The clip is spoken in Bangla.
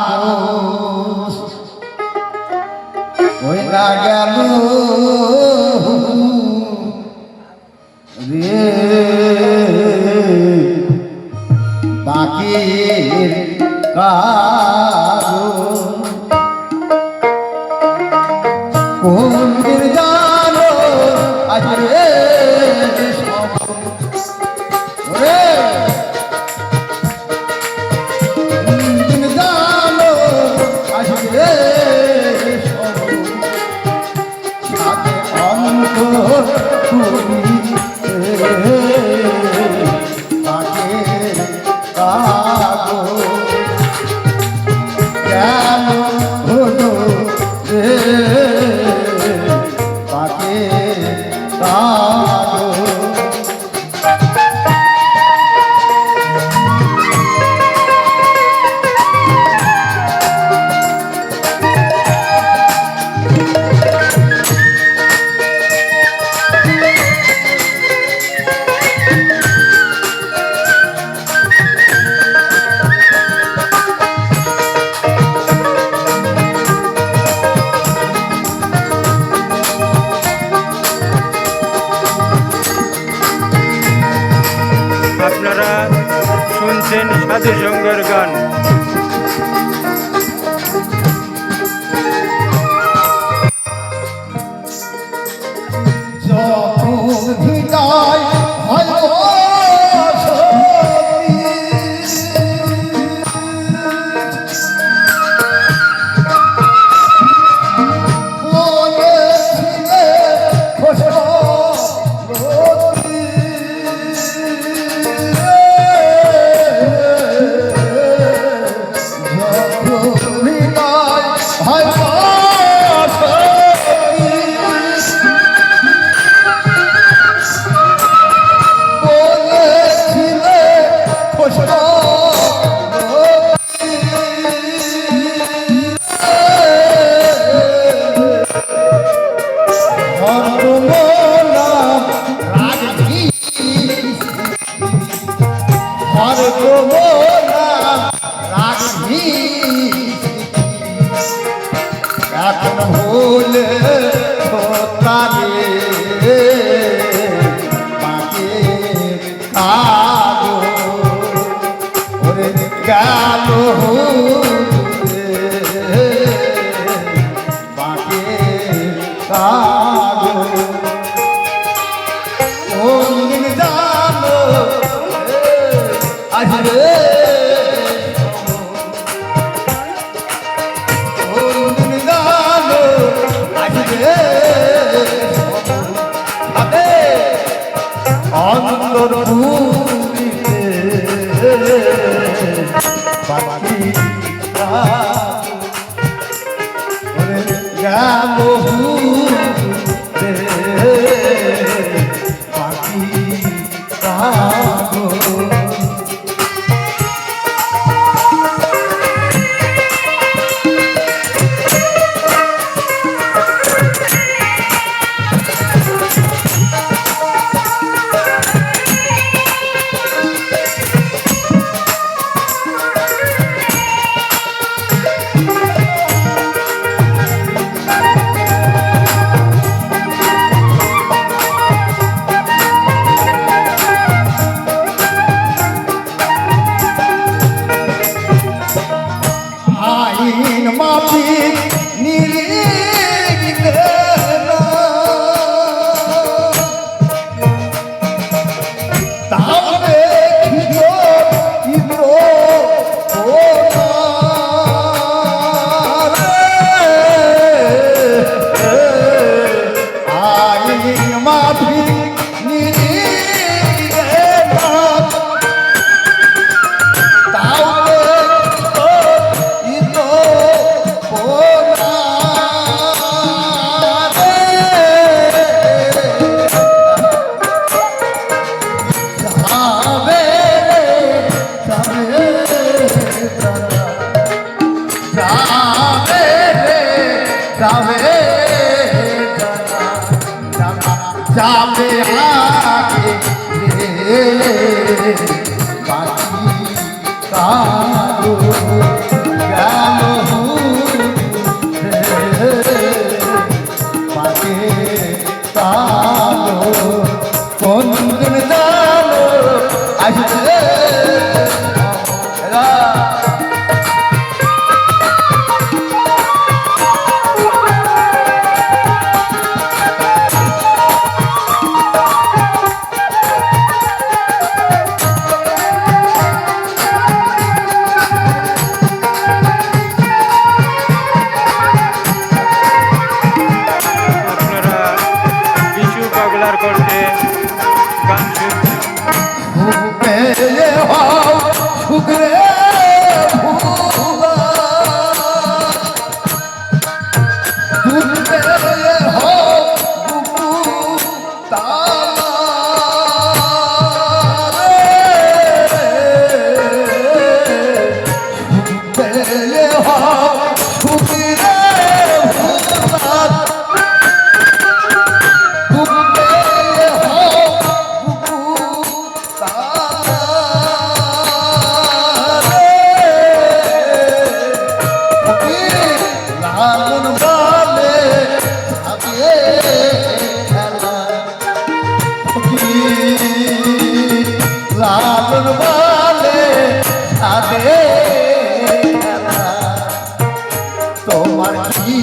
কাগজ হইলা গেল রে বাকির কাগজ কোন দিন জানো আজ রে আপনারা শুনছেন সাধু সঙ্গের গান। এখন হলে তারে বাকি ওরে গেল বাকি কোন দিন জানো আজ রে অন্তর ভূমিতে বাকি কালো গেল পাকে কালো কোন দিন জানো আসবে আপনারা বিশু পাগলার কণ্ঠে গান শুনছেন। পেয়ে হও শুক্রে ভুলা দুধ পেয়ে হও বুকু তালা পেয়ে হও শুক্রে ভুলা দুধ পেয়ে হও লালন বালে আগে খেলা লালন বালে আগে খেলা তোমার কি